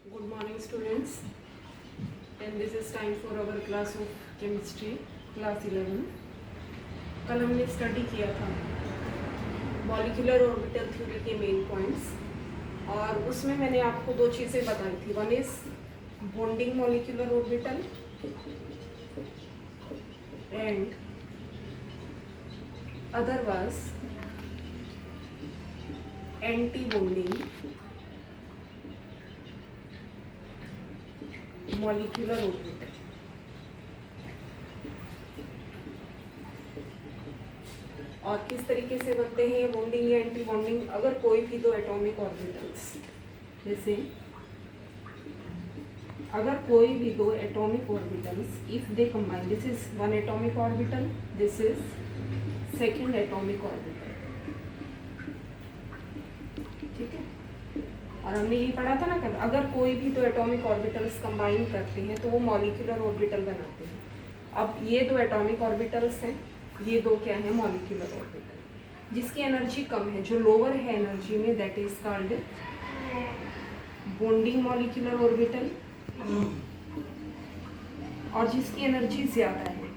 Good morning students, and this is time for our class of chemistry class 11. कल हमने study किया था molecular orbital theory के main points, और उसमें मैंने आपको दो चीज़ें बताई थी. One is bonding molecular orbital and other was anti bonding molecular orbital. और किस तरीके से बनते हैं ये बॉन्डिंग या एंटी बॉन्डिंग. अगर कोई भी दो एटॉमिक ऑर्बिटल्स, जैसे अगर कोई भी दो atomic orbitals if they combine, this is one atomic orbital, this is second atomic orbital. ठीक है, और हमने ये पढ़ा था ना कल, अगर कोई भी दो एटॉमिक ऑर्बिटल्स कंबाइन करते हैं तो वो मॉलिक्यूलर ऑर्बिटल बनाते हैं. अब ये दो एटॉमिक ऑर्बिटल्स हैं, ये दो क्या है, मॉलिक्यूलर ऑर्बिटल. जिसकी एनर्जी कम है, जो लोअर है एनर्जी में, that is called bonding molecular orbital. और जिसकी एनर्जी ज्यादा है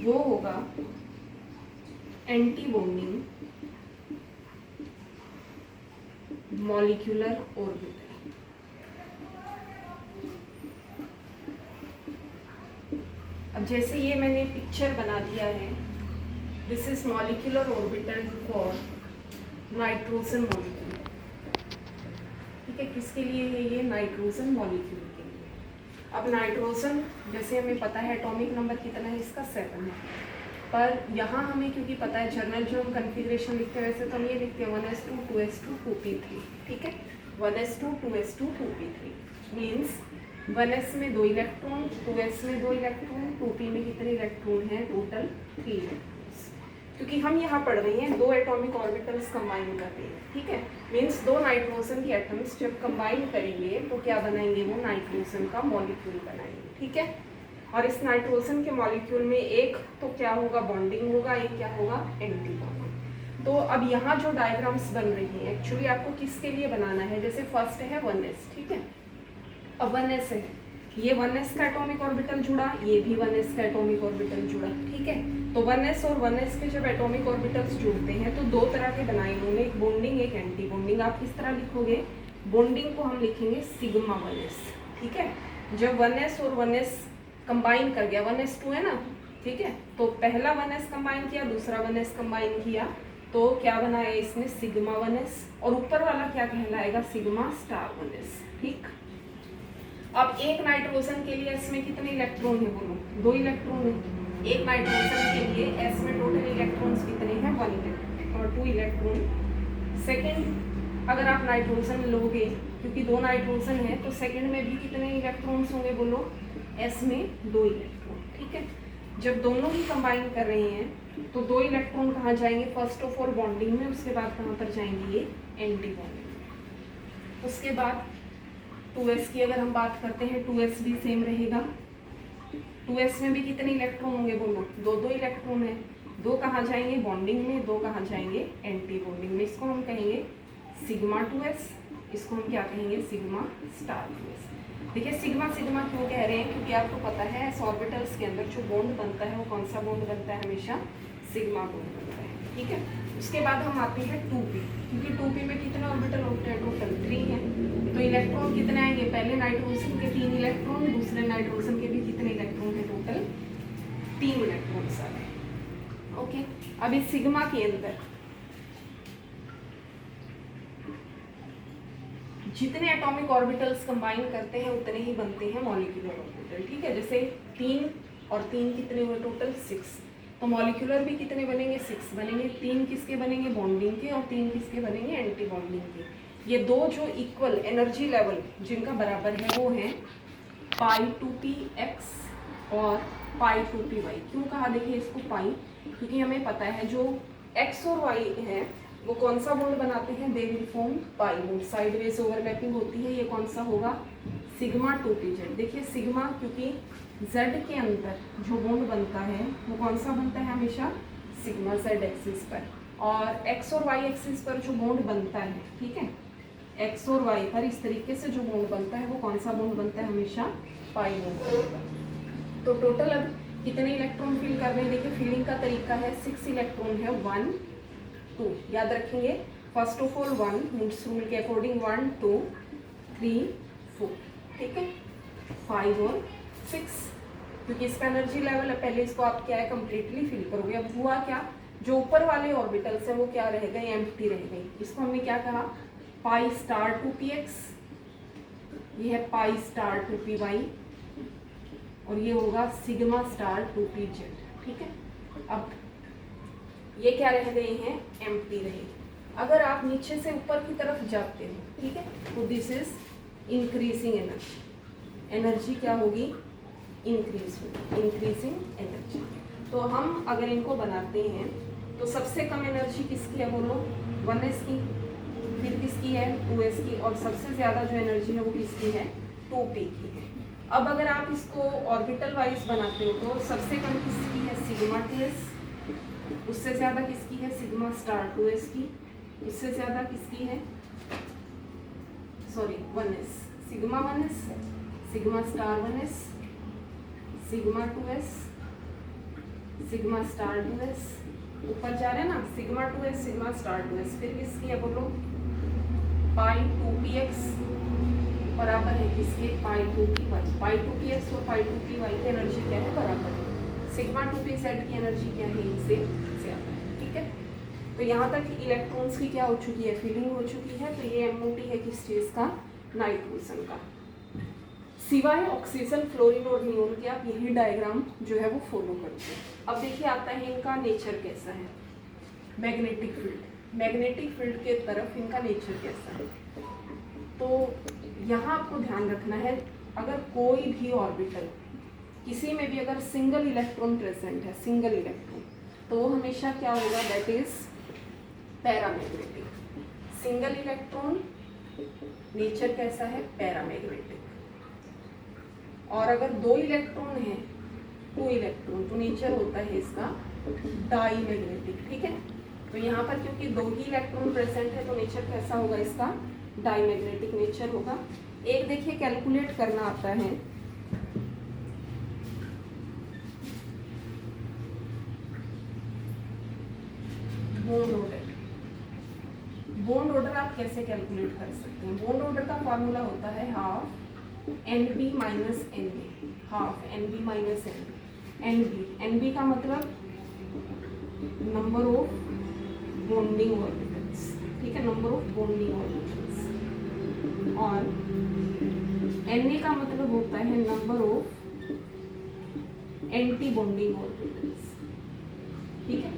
वो होगा एंटी बॉन्डिंग मॉलिक्यूलर ऑर्बिटल. अब जैसे ये मैंने पिक्चर बना दिया है, this is molecular orbital for nitrogen molecule. ठीक है, किसके लिए है ये, नाइट्रोजन मॉलिक्यूल के लिए. अब नाइट्रोजन जैसे हमें पता है एटॉमिक नंबर कितना है इसका 7 है, पर यहाँ हमें क्योंकि पता है जनरल जो हम कन्फिग्रेशन लिखते हैं वैसे तो हम ये लिखते हैं 1s2 2s2 2p3. ठीक है, 1s2 2s2 2p3 means 1s में 2 इलेक्ट्रॉन, 2s में 2 इलेक्ट्रॉन, 2p में कितने इलेक्ट्रॉन हैं, टोटल 3 इलेक्ट्रॉन्स. क्योंकि हम यहाँ पढ़ रहे हैं दो एटॉमिक ऑर्बिटल्स कंबाइन कर रहे हैं. ठीक है, मीन्स दो नाइट्रोजन के एटम्स जब कंबाइन करेंगे तो क्या बनाएंगे, वो नाइट्रोजन का मॉलिक्यूल बनाएंगे. ठीक है, और इस नाइट्रोजन के मॉलिक्यूल में एक तो क्या होगा, बॉन्डिंग होगा, एक क्या होगा, एंटी बॉन्डिंग. तो अब यहाँ जो डायग्राम्स बन रही हैं एक्चुअली आपको किसके लिए बनाना है, जैसे फर्स्ट है 1s. ठीक है, अब 1s है, ये 1s का एटॉमिक ऑर्बिटल जुड़ा, ये भी 1s का एटॉमिक ऑर्बिटल जुड़ा. ठीक है, तो 1s और 1s के जब एटॉमिक ऑर्बिटल्स जुड़ते हैं तो दो तरह के बनाए उन्होंने, एक बॉन्डिंग एक एंटी बॉन्डिंग. आप किस तरह लिखोगे, बॉन्डिंग को हम लिखेंगे सिग्मा 1s. ठीक है, जब 1s और 1s कंबाइन कर गया, 1s2 है ना. ठीक है, तो पहला 1s कंबाइन किया, दूसरा 1s कंबाइन किया, तो क्या बनाया इसने, सिग्मा 1s, और ऊपर वाला क्या कहलाएगा, सिग्मा स्टार 1s. ठीक, अब एक नाइट्रोजन के लिए एस में कितने इलेक्ट्रॉन है, बोलो, 2 इलेक्ट्रॉन है. एक नाइट्रोजन के लिए एस में टोटल इलेक्ट्रॉन्स कितने हैं, 1 इलेक्ट्रॉन और 2 इलेक्ट्रॉन. सेकंड अगर आप नाइट्रोजन लोगे, क्योंकि 2 नाइट्रोजन है तो सेकंड में भी कितने इलेक्ट्रॉन्स होंगे, बोलो, एस में 2 इलेक्ट्रॉन. ठीक है, जब दोनों ही कंबाइन कर रहे हैं तो 2 इलेक्ट्रॉन कहाँ जाएंगे, फर्स्ट ऑफ ऑल बॉन्डिंग में, उसके बाद कहाँ पर जाएंगे, ये एंटी बॉन्डिंग. उसके बाद 2s की अगर हम बात करते हैं, 2s भी सेम रहेगा. 2s में भी कितने इलेक्ट्रॉन होंगे, बोलो, 2 इलेक्ट्रॉन है. 2 कहाँ जाएंगे, बॉन्डिंग में, 2 कहाँ जाएंगे, एंटी बॉन्डिंग में. इसको हम कहेंगे सिग्मा 2s, इसको हम क्या कहेंगे, सिग्मा स्टार 2s. देखिए सिग्मा सिग्मा क्यों कह रहे हैं, क्योंकि आपको पता है एस ऑर्बिटल्स के अंदर जो बॉन्ड बनता है वो कौन सा बॉन्ड बनता है, हमेशा सिग्मा बॉन्ड बनता है. ठीक है, उसके बाद हम आते हैं 2p, क्योंकि 2p में कितने ऑर्बिटल होते हैं, टोटल 3 हैं. तो इलेक्ट्रॉन कितने आएंगे, पहले नाइट्रोजन के 3 इलेक्ट्रॉन, दूसरे नाइट्रोजन के भी कितने इलेक्ट्रॉन है, टोटल 3 इलेक्ट्रॉन आ गए. ओके, अब इस सिग्मा के अंदर जितने एटॉमिक ऑर्बिटल्स कंबाइन करते हैं उतने ही बनते हैं मॉलिक्यूलर ऑर्बिटल. ठीक है, जैसे 3 और 3 कितने हुए, टोटल 6. तो मॉलिक्यूलर भी कितने बनेंगे, 6 बनेंगे. 3 किसके बनेंगे, बॉन्डिंग के, और 3 किसके बनेंगे, एंटी बॉन्डिंग के. ये दो जो इक्वल एनर्जी लेवल जिनका बराबर है वो हैं पाई 2px और पाई 2py. क्यों कहा, देखिए इसको पाई, क्योंकि हमें पता है जो x और y है वो कौन सा बॉन्ड बनाते हैं, they will form pi bond, sideways overlapping होती है. ये कौन सा होगा, सिग्मा 2pz. देखिए सिग्मा, क्योंकि z के अंदर जो बॉन्ड बनता है वो कौन सा बनता है, हमेशा सिग्मा z एक्सिस पर, और x और y एक्सिस पर जो बॉन्ड बनता है, ठीक है, एक्स और वाई पर इस तरीके से जो बॉन्ड बनता है वो कौन सा बॉन्ड बनता है? हमेशा पाई बॉन्ड बनता है। तो टोटल अब कितने इलेक्ट्रॉन फिल कर रहे हैं? देखिए फिलिंग का तरीका है 6 इलेक्ट्रॉन है, 1 2 याद रखेंगे। First of all 1 moods rule के अकॉर्डिंग 1 2 3 4, ठीक है, 5 और 6, क्योंकि इसका एनर्जी लेवल है। पहले इसको आप क्या है कंप्लीटली फिल करोगे। अब हुआ क्या, जो ऊपर वाले ऑर्बिटल्स हैं वो क्या रह गए? एम्प्टी रह गई। इसको हमने क्या कहा? पाई स्टार 2px, ये है पाई स्टार 2py और ये होगा सिग्मा स्टार 2pz, ठीक है। अब ये क्या रह गए हैं? एम्प्टी रहे। अगर आप नीचे से ऊपर की तरफ जाते हो, ठीक है, तो this is increasing energy. Energy क्या होगी? Increasing energy. तो हम अगर इनको बनाते हैं तो सबसे कम एनर्जी किसकी है बोलो? 1s की, फिर किसकी है? 2s की, और सबसे ज़्यादा जो एनर्जी है वो किसकी है? 2p की है। अब अगर आप इसको ऑर्बिटल वाइज बनाते हो तो सबसे कम किसकी है? सिग्मा 2s, उससे ज़्यादा किसकी है? सिग्मा स्टार 2s की, उससे ज़्यादा किसकी है? Sorry 1s, sigma 1s, sigma star 1s, sigma 2s, sigma star 2s, ऊपर जा रहे हैं ना, sigma 2s, sigma star 2s, फिर किसकी है बोलो? पाई 2px बराबर है किसके? पाई 2py। पाई 2px और पाई 2py की एनर्जी क्या है? बराबर है। सिग्मा 2pz की एनर्जी क्या है? इनसे ज़्यादा है, ठीक है। तो यहाँ तक इलेक्ट्रॉन्स की क्या हो चुकी है? फिलिंग हो चुकी है। तो ये MOT है किस चीज़ का? नाइट्रोजन का। सिवाय ऑक्सीजन, फ्लोरीन और नियोन के आप यही डायग्राम जो है वो फॉलो करते हैं। अब देखिए आता है इनका नेचर कैसा है। मैग्नेटिक फील्ड, मैग्नेटिक फील्ड के तरफ इनका नेचर कैसा है। तो यहाँ आपको ध्यान रखना है, अगर कोई भी ऑर्बिटल किसी में भी अगर सिंगल इलेक्ट्रॉन प्रेजेंट है, सिंगल इलेक्ट्रॉन, तो वो हमेशा क्या होगा? That is paramagnetic. Single electron nature कैसा है? पैरामैग्नेटिक। और अगर 2 इलेक्ट्रॉन है, 2 इलेक्ट्रॉन, तो नेचर होता है इसका डाईमैग्नेटिक, ठीक है। तो यहाँ पर क्योंकि 2 ही इलेक्ट्रॉन प्रेजेंट है तो नेचर कैसा होगा इसका? डाईमैग्नेटिक नेचर होगा। एक देखिए कैलकुलेट करना आता है, बॉन्ड ऑर्डर। बॉन्ड ऑर्डर आप कैसे कैलकुलेट कर सकते हैं? बॉन्ड ऑर्डर का फॉर्मूला होता है half NB minus NB, half NB minus NB। NB का मतलब नंबर ऑफ बॉन्डिंग ऑर्बिटल्स, ठीक है, नंबर ऑफ बॉन्डिंग ऑर्बिटल्स। और Na का मतलब होता है number of anti bonding orbitals, ठीक है।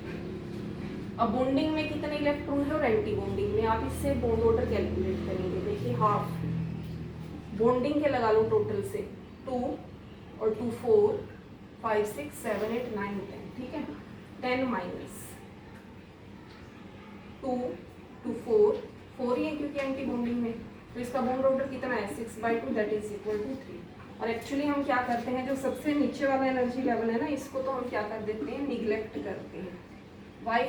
अब बॉन्डिंग में कितने इलेक्ट्रॉन है और एंटी बॉन्डिंग में, आप इससे बॉन्ड ऑर्डर कैलकुलेट करेंगे। देखिए हाफ बॉन्डिंग के लगा लो टोटल से 2 और 2 4 5 6 7 8 9 10, ठीक है। 10 माइनस 2 2 4 ही है क्योंकि एंटी बॉन्डिंग में, तो इसका बॉन्ड ऑर्डर कितना है? 6/2, दैट इज इक्वल टू 3। और एक्चुअली हम क्या करते हैं, जो सबसे नीचे वाला एनर्जी लेवल है ना, इसको तो हम क्या कर देते हैं? निगलेक्ट करते हैं। वाई?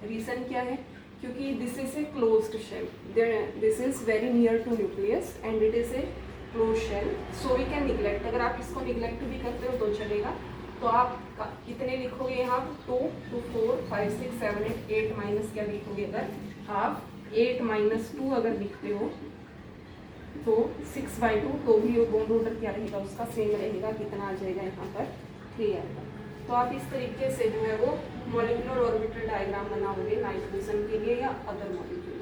रीजन क्या है? क्योंकि this is a closed shell, this is very near to nucleus and it is a close shell, so we can neglect. अगर आप इसको निगलेक्ट भी करते हो तो चलेगा। तो आप कितने लिखोगे यहाँ? 2 2 4 5 6 7 8 8 माइनस क्या लिखोगे? अगर हाफ 8 माइनस 2 अगर लिखते हो तो 6/2, तो भी बॉन्ड ऑर्डर क्या रहेगा? उसका सेम रहेगा। कितना आ जाएगा यहाँ पर? 3 आएगा। तो आप इस तरीके से जो है वो मॉलिक्यूलर ऑर्बिटल डायग्राम बनाओगे नाइट्रोजन के लिए या अदर मॉलिक्यूल।